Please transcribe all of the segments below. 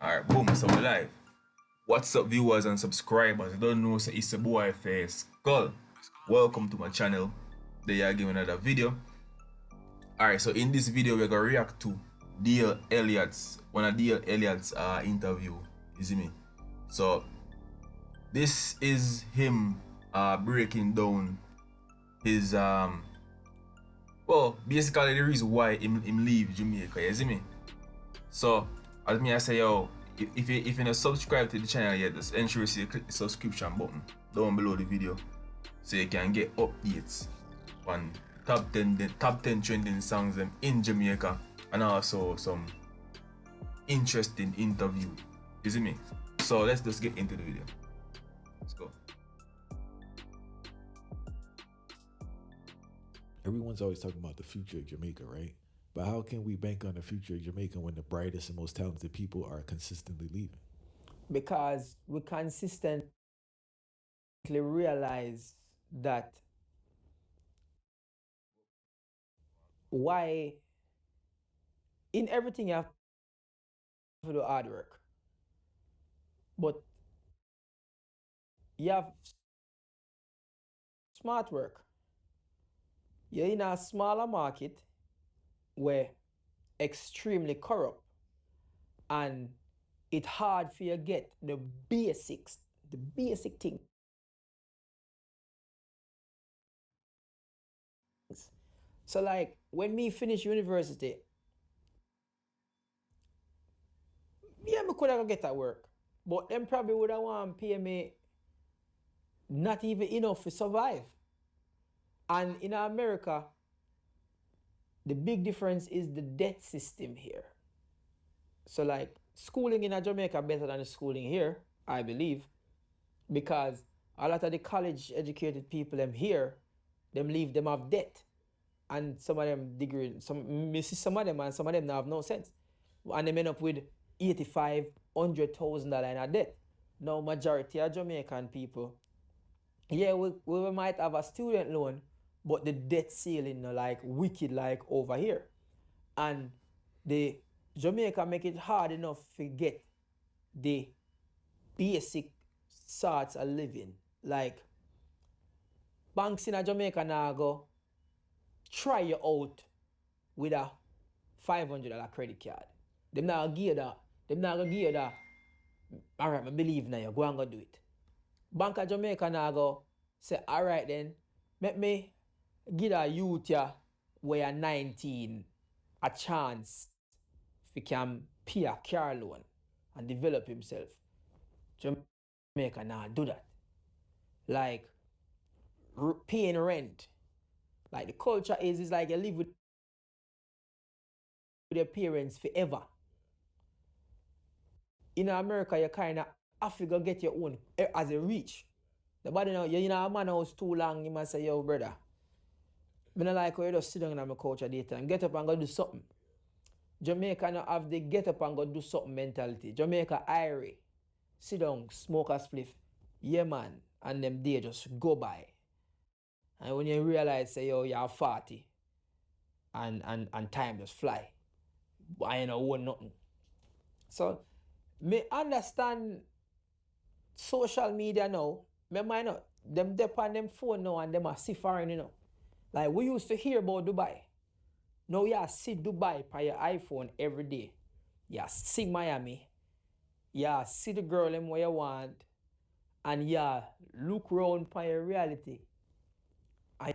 Alright, boom, so we're live. What's up, viewers and subscribers? You don't know, so it's a boy face Skull. Welcome to my channel. They are giving another video. Alright, so in this video, we're gonna react to D.L. Elliott's one of D.L. Elliott's interview. You see me? So this is him breaking down his well, basically the reason why him leave Jamaica. You see me? So as me I say, yo, if you're not subscribed to the channel yet, just ensure you click the subscription button down below the video so you can get updates on top 10 trending songs in Jamaica, and also some interesting interview. You see me? So let's just get into the video. Let's go. Everyone's always talking about the future of Jamaica, right? But how can we bank on the future of Jamaica when the brightest and most talented people are consistently leaving? Because we consistently realize that why in everything you have to do hard work, but you have smart work. You're in a smaller market where extremely corrupt, and it's hard for you to get the basics, the basic things. So like when me finish university, yeah, me could have get that work, but them probably would have want to pay me not even enough to survive. And in America, the big difference is the debt system here. So like schooling in Jamaica better than the schooling here, I believe, because a lot of the college educated people them here, them leave them have debt. And some of them degree, some of them and some of them have no sense. And they end up with $85,000-$100,000 in a debt. Now majority of Jamaican people, yeah, we might have a student loan, but the debt ceiling like wicked like over here. And the Jamaica make it hard enough to get the basic sorts of living. Like banks in Jamaica now go try you out with a $500 credit card. Them not give you that. Them not gonna give you that. All right, I believe now you go and go do it. Bank of Jamaica now go say, all right then, let me give a youth here where you're 19 a chance if he can pay a car loan and develop himself. Jamaica now do that. Like paying rent. Like the culture is like you live with your parents forever. In America, you kind of have to go get your own as a rich. Nobody know you're in a man house too long, you must say, yo, brother. I don't like how you just sit down in my couch at daytime. Get up and go do something. Jamaica now have the get up and go do something mentality. Jamaica irie. Sit down, smoke a spliff. Yeah, man. And them day just go by. And when you realize, say, yo, you're 40 and time just fly. I ain't own nothing. So, me understand social media now. Me mind not them dep on them phone now and them are see foreign, you know. Like we used to hear about Dubai. Now you see Dubai by your iPhone every day. You see Miami. You see the girl them where you want. And you look around for your reality. And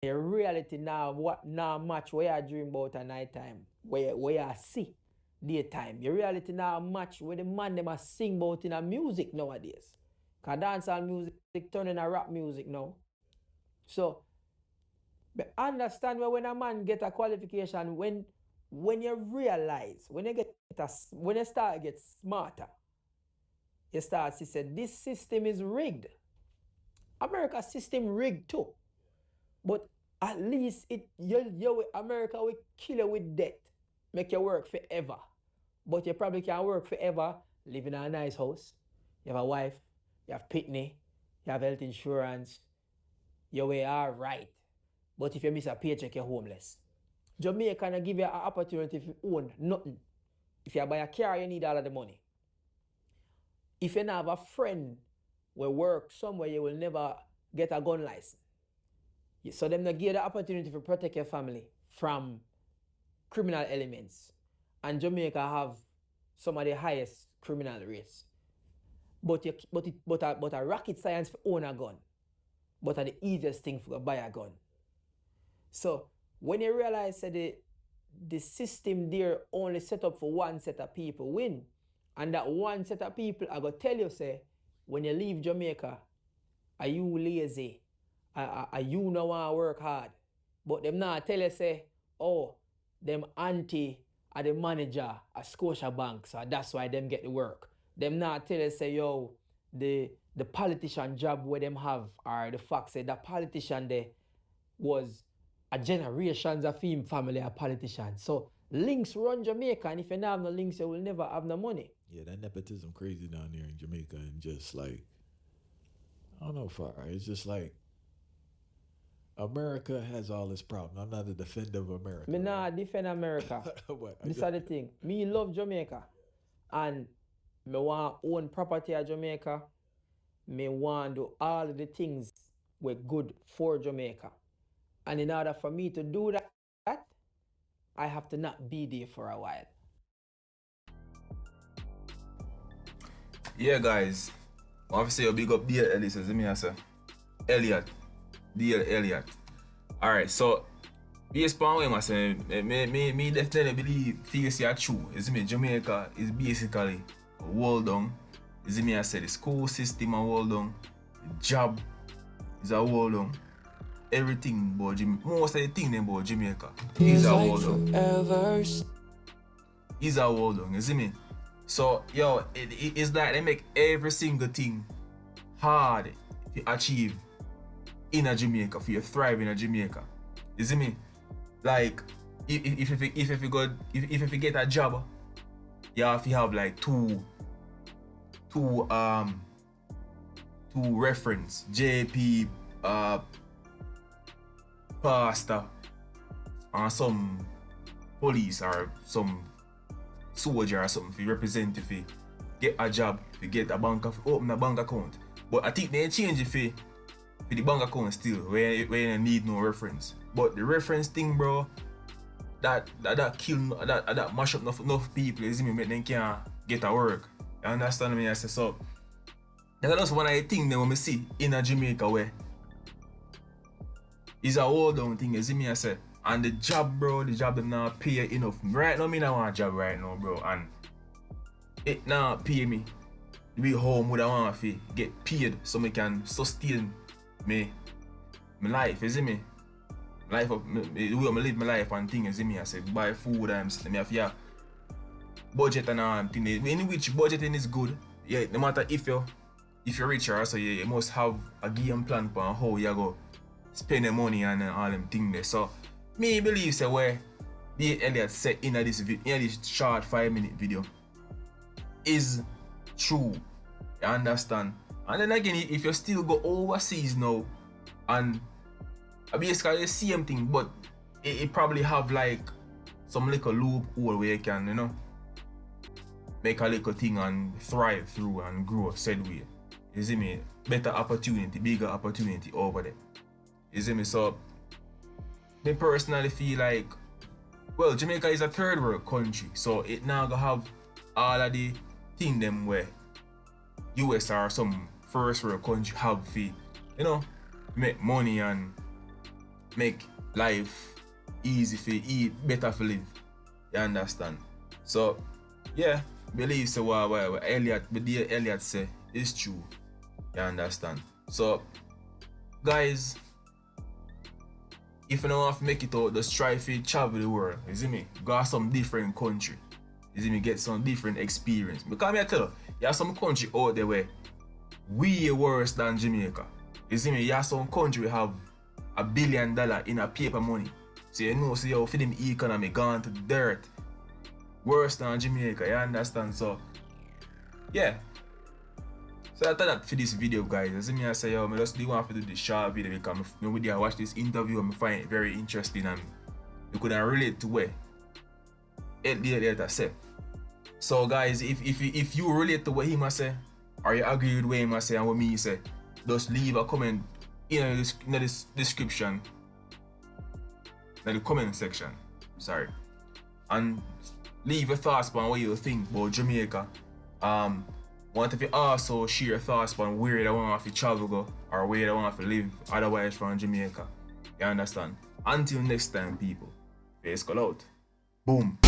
your reality now what now match where you dream about at night time. Where you see daytime. Your reality now match where the man them are sing about in a music nowadays. Cause dancehall music turning a rap music now. So but understand when a man get a qualification, when you realize, when you start to get smarter, you start to say this system is rigged. America's system rigged too. But at least America will kill you with debt, make you work forever. But you probably can't work forever, live in a nice house. You have a wife, you have pitney, you have health insurance, you will all right. But if you miss a paycheck, you're homeless. Jamaica can give you an opportunity to own nothing. If you buy a car, you need all of the money. If you not have a friend where work somewhere, you will never get a gun license. So them not give you the opportunity to protect your family from criminal elements. And Jamaica have some of the highest criminal rates. But a rocket science for own a gun. But the easiest thing for buy a gun. So when you realize that the system there only set up for one set of people win, and that one set of people are gonna tell you, say, when you leave Jamaica, are you lazy? Are you no want to work hard? But them not tell you, say, oh, them auntie are the manager at Scotia Bank, so that's why them get the work. Them not tell you, say, yo, the politician job where them have, or the fact say that politician there was a generations of him family a politician. So links run Jamaica, and if you don't have no links, you will never have no money. Yeah, that nepotism crazy down there in Jamaica, and just like, I don't know, it's just like America has all this problem. I'm not a defender of America. Me not defend America. This is the thing. Me love Jamaica, and me want own property at Jamaica. Me want do all of the things were good for Jamaica. And in order for me to do that, I have to not be there for a while. Yeah, guys. Obviously, you big up DL Ellis, as me say. Elliot. DL Elliot. Alright, so based on what I say, me definitely feel it's true. Is me Jamaica is basically a world down. Is me I say the school system a world down. The job is a world down. Everything about Jamaica, most of the things about Jamaica is a world down. Is a world down, you see me? So, yo, it's like they make every single thing hard to achieve in a Jamaica, for you thrive in a Jamaica. You see me? Like, if you get a job, you have to have like two reference, JP, pastor, and some police or some soldier or something to represent if you get a job, if you get a open a bank account. But I think they change it for the bank account still, where you need no reference. But the reference thing, bro, that kill that mash up enough people, you see me, make them can't get a work. You understand me? I say so. That's just one of the things that when I see in a Jamaica where it's a hold down thing, you see me I say. And the job, bro, the job them not pay you enough. Right now, me not want a job right now, bro, and it not pay me the way home would I want to get paid so I can sustain my life, you see me? Life of the way I live my life and things, you see me? I say buy food and me have to budget and thing. In which budgeting is good. Yeah, no matter if you're rich or so, you must have a game plan for how you go spend the money and all them things there. So me believe say where the Elliot said in this short 5-minute video is true. You understand? And then again, if you still go overseas now and basically the same thing, but it probably have like some little loophole where you can, you know, make a little thing and thrive through and grow said way. You see me? Better opportunity, bigger opportunity over there. You see me? So me personally feel like, well, Jamaica is a third world country, so it now gonna have all of the thing them where US or some first world country have for, you know, make money and make life easy for eat, better for live. You understand? So yeah, believe so what Elliot say is true. You understand? So guys, if you don't want to make it out, just try to travel the world. You see me? Go to some different country. You see me? Get some different experience. Because I tell you, you have some country out there where way worse than Jamaica. You see me? You have some country have $1 billion in a paper money. So you know, so you for them economy gone to the dirt. Worse than Jamaica, you understand? So yeah. So after that for this video, guys, as me I say, yo, I just do want to do this short video because nobody I watch this interview and I find it very interesting and you could relate to where Elliot said. So guys, if you relate to what he must say, or you agree with what he must say and what me say, just leave a comment in the description, in the comment section. Sorry, and leave your thoughts on what you think about Jamaica. Want if you also share your thoughts on where you want to travel go or where you want to live otherwise from Jamaica. You understand? Until next time, people. Face call out. Boom.